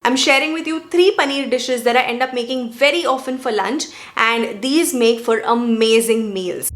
I'm sharing with you 3 paneer dishes that I end up making very often for lunch, and these make for amazing meals.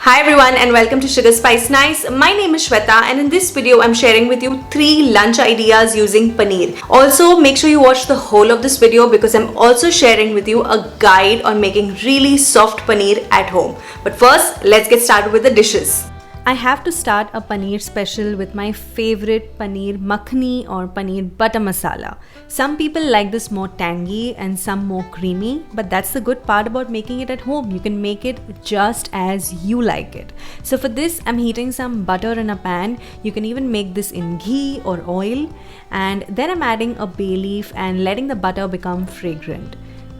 Hi everyone and welcome to Sugar Spice Nice. My name is Shweta and in this video I'm sharing with you 3 lunch ideas using paneer. Also make sure you watch the whole of this video because I'm also sharing with you a guide on making really soft paneer at home. But first, let's get started with the dishes. I have to start a paneer special with my favorite paneer makhni or paneer butter masala. Some people like this more tangy and some more creamy, but that's the good part about making it at home. You can make it just as you like it. So for this, I'm heating some butter in a pan. You can even make this in ghee or oil. And then I'm adding a bay leaf and letting the butter become fragrant.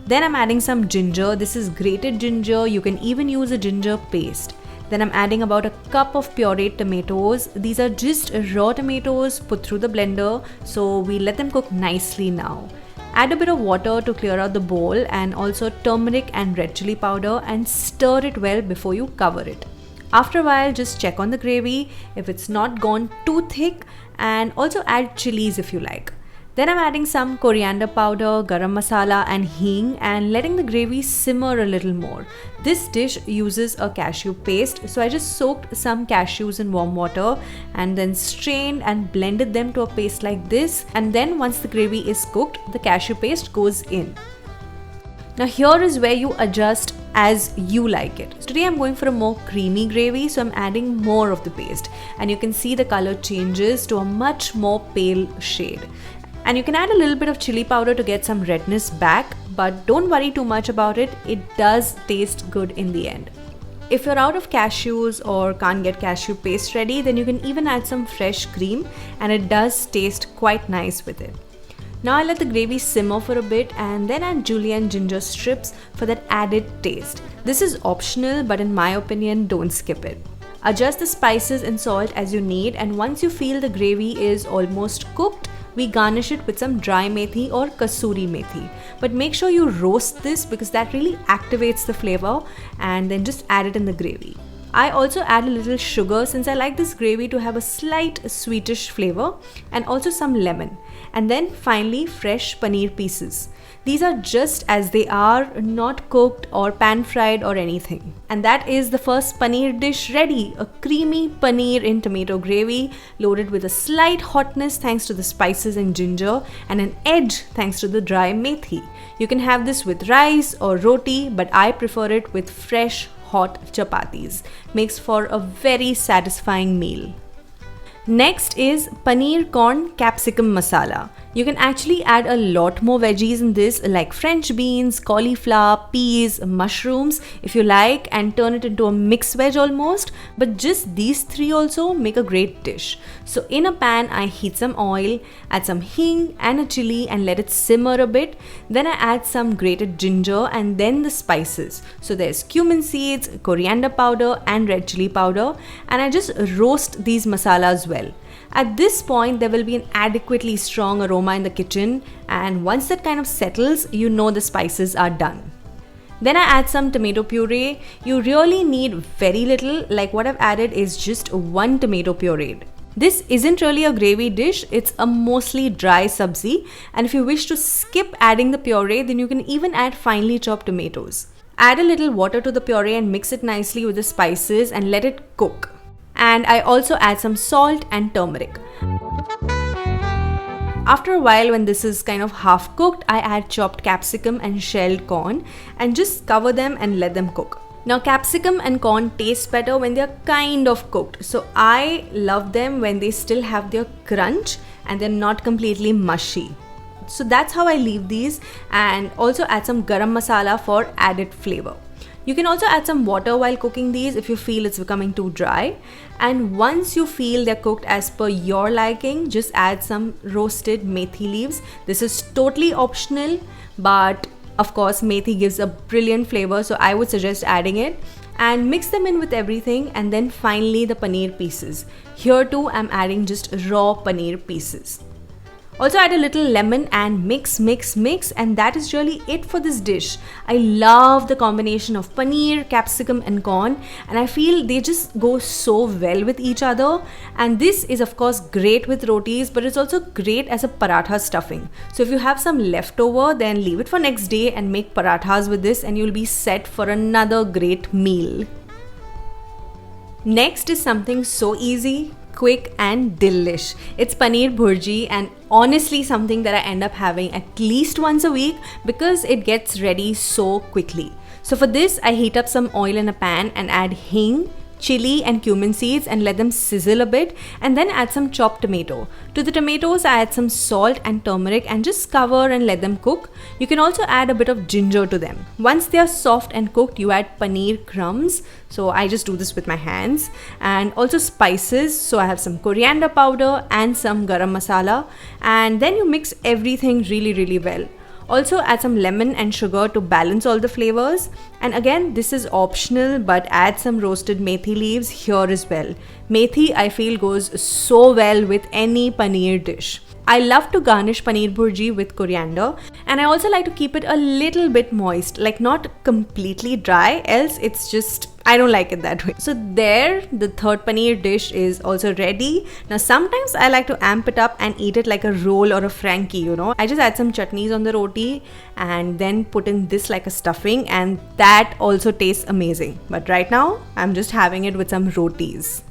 Then I'm adding some ginger. This is grated ginger. You can even use a ginger paste. Then I'm adding about a cup of pureed tomatoes. These are just raw tomatoes put through the blender, so we let them cook nicely now. Add a bit of water to clear out the bowl and also turmeric and red chili powder and stir it well before you cover it. After a while, just check on the gravy if it's not gone too thick, and also add chilies if you like. Then I'm adding some coriander powder, garam masala and hing and letting the gravy simmer a little more. This dish uses a cashew paste, so I just soaked some cashews in warm water and then strained and blended them to a paste like this, and then once the gravy is cooked, the cashew paste goes in. Now here is where you adjust as you like it. Today I'm going for a more creamy gravy, so I'm adding more of the paste and you can see the color changes to a much more pale shade. And you can add a little bit of chili powder to get some redness back, but don't worry too much about it. It does taste good in the end. If you're out of cashews or can't get cashew paste ready, then you can even add some fresh cream and it does taste quite nice with it. Now I let the gravy simmer for a bit and then add julienne ginger strips for that added taste. This is optional, but in my opinion, don't skip it. Adjust the spices and salt as you need, and once you feel the gravy is almost cooked, we garnish it with some dry methi or kasuri methi. But make sure you roast this because that really activates the flavor, and then just add it in the gravy. I also add a little sugar since I like this gravy to have a slight sweetish flavor, and also some lemon. And then finally, fresh paneer pieces. These are just as they are, not cooked or pan fried or anything. And that is the first paneer dish ready. A creamy paneer in tomato gravy loaded with a slight hotness thanks to the spices and ginger and an edge thanks to the dry methi. You can have this with rice or roti, but I prefer it with fresh hot chapatis. Makes for a very satisfying meal. Next is paneer corn capsicum masala. You can actually add a lot more veggies in this, like French beans, cauliflower, peas, mushrooms if you like, and turn it into a mixed veg almost. But just these 3 also make a great dish. So in a pan, I heat some oil, add some hing and a chili and let it simmer a bit. Then I add some grated ginger and then the spices. So there's cumin seeds, coriander powder and red chili powder, and I just roast these masalas well. At this point, there will be an adequately strong aroma in the kitchen, and once that kind of settles, you know the spices are done. Then I add some tomato puree. You really need very little, like what I've added is just 1 tomato pureed. This isn't really a gravy dish, it's a mostly dry sabzi, and if you wish to skip adding the puree, then you can even add finely chopped tomatoes. Add a little water to the puree and mix it nicely with the spices and let it cook. And I also add some salt and turmeric. After a while, when this is kind of half cooked, I add chopped capsicum and shelled corn and just cover them and let them cook. Now capsicum and corn taste better when they're kind of cooked. So I love them when they still have their crunch and they're not completely mushy. So that's how I leave these, and also add some garam masala for added flavor. You can also add some water while cooking these if you feel it's becoming too dry. And once you feel they're cooked as per your liking, just add some roasted methi leaves. This is totally optional, but of course methi gives a brilliant flavor, so I would suggest adding it. And mix them in with everything, and then finally the paneer pieces. Here too I'm adding just raw paneer pieces. Also add a little lemon and mix, and that is really it for this dish. I love the combination of paneer, capsicum and corn, and I feel they just go so well with each other. And this is of course great with rotis, but it's also great as a paratha stuffing. So if you have some leftover, then leave it for next day and make parathas with this and you'll be set for another great meal. Next is something so easy, quick and delish. It's paneer bhurji, and honestly something that I end up having at least once a week because it gets ready so quickly. So for this, I heat up some oil in a pan and add hing, chili and cumin seeds and let them sizzle a bit, and then add some chopped tomato. To the tomatoes I add some salt and turmeric and just cover and let them cook. You can also add a bit of ginger to them. Once they are soft and cooked, you add paneer crumbs. So I just do this with my hands, and also spices. So I have some coriander powder and some garam masala, and then you mix everything really well. Also add some lemon and sugar to balance all the flavors, and again this is optional, but add some roasted methi leaves here as well. Methi I feel goes so well with any paneer dish. I love to garnish paneer bhurji with coriander, and I also like to keep it a little bit moist, like not completely dry, else it's just, I don't like it that way. So there, the third paneer dish is also ready. Now sometimes I like to amp it up and eat it like a roll or a frankie, you know. I just add some chutneys on the roti and then put in this like a stuffing, and that also tastes amazing. But right now, I'm just having it with some rotis.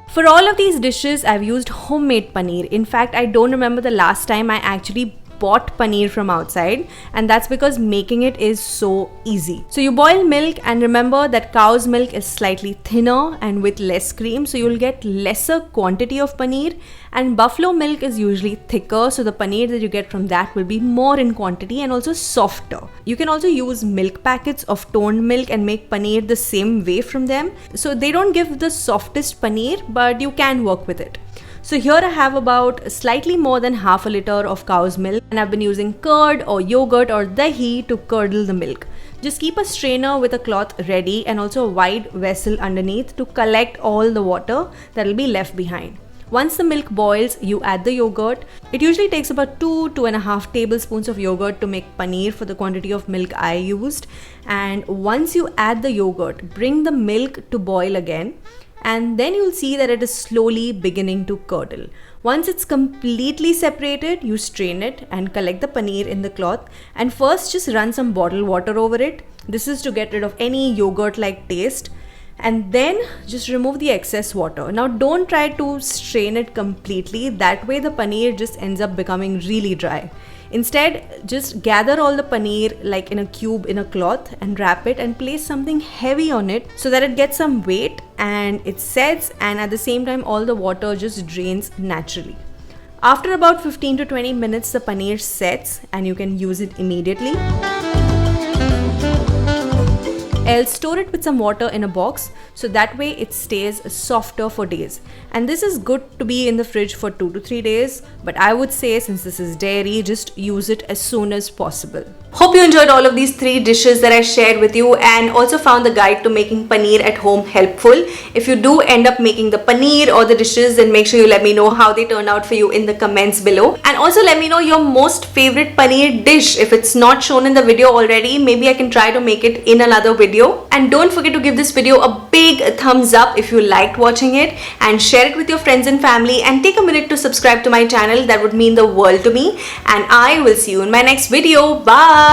For all of these dishes, I've used homemade paneer. In fact, I don't remember the last time I actually bought paneer from outside, and that's because making it is so easy. So you boil milk, and remember that cow's milk is slightly thinner and with less cream, so you'll get lesser quantity of paneer, and buffalo milk is usually thicker, so the paneer that you get from that will be more in quantity and also softer. You can also use milk packets of toned milk and make paneer the same way from them. So they don't give the softest paneer, but you can work with it. So here I have about slightly more than half a liter of cow's milk, and I've been using curd or yogurt or dahi to curdle the milk. Just keep a strainer with a cloth ready and also a wide vessel underneath to collect all the water that will be left behind. Once the milk boils, you add the yogurt. It usually takes about 2–2.5 tablespoons of yogurt to make paneer for the quantity of milk I used. And once you add the yogurt, bring the milk to boil again, and then you'll see that it is slowly beginning to curdle. Once it's completely separated, you strain it and collect the paneer in the cloth, and first just run some bottled water over it. This is to get rid of any yogurt-like taste, and then just remove the excess water. Now don't try to strain it completely, that way the paneer just ends up becoming really dry. Instead, just gather all the paneer like in a cube in a cloth and wrap it and place something heavy on it so that it gets some weight and it sets, and at the same time all the water just drains naturally. After about 15 to 20 minutes, the paneer sets and you can use it immediately. Else store it with some water in a box, so that way it stays softer for days. And this is good to be in the fridge for 2 to 3 days, but I would say since this is dairy, just use it as soon as possible. Hope you enjoyed all of these 3 dishes that I shared with you, and also found the guide to making paneer at home helpful. If you do end up making the paneer or the dishes, then make sure you let me know how they turn out for you in the comments below. And also let me know your most favorite paneer dish. If it's not shown in the video already, maybe I can try to make it in another video. And don't forget to give this video a big thumbs up if you liked watching it, and share it with your friends and family, and take a minute to subscribe to my channel. That would mean the world to me, and I will see you in my next video. Bye.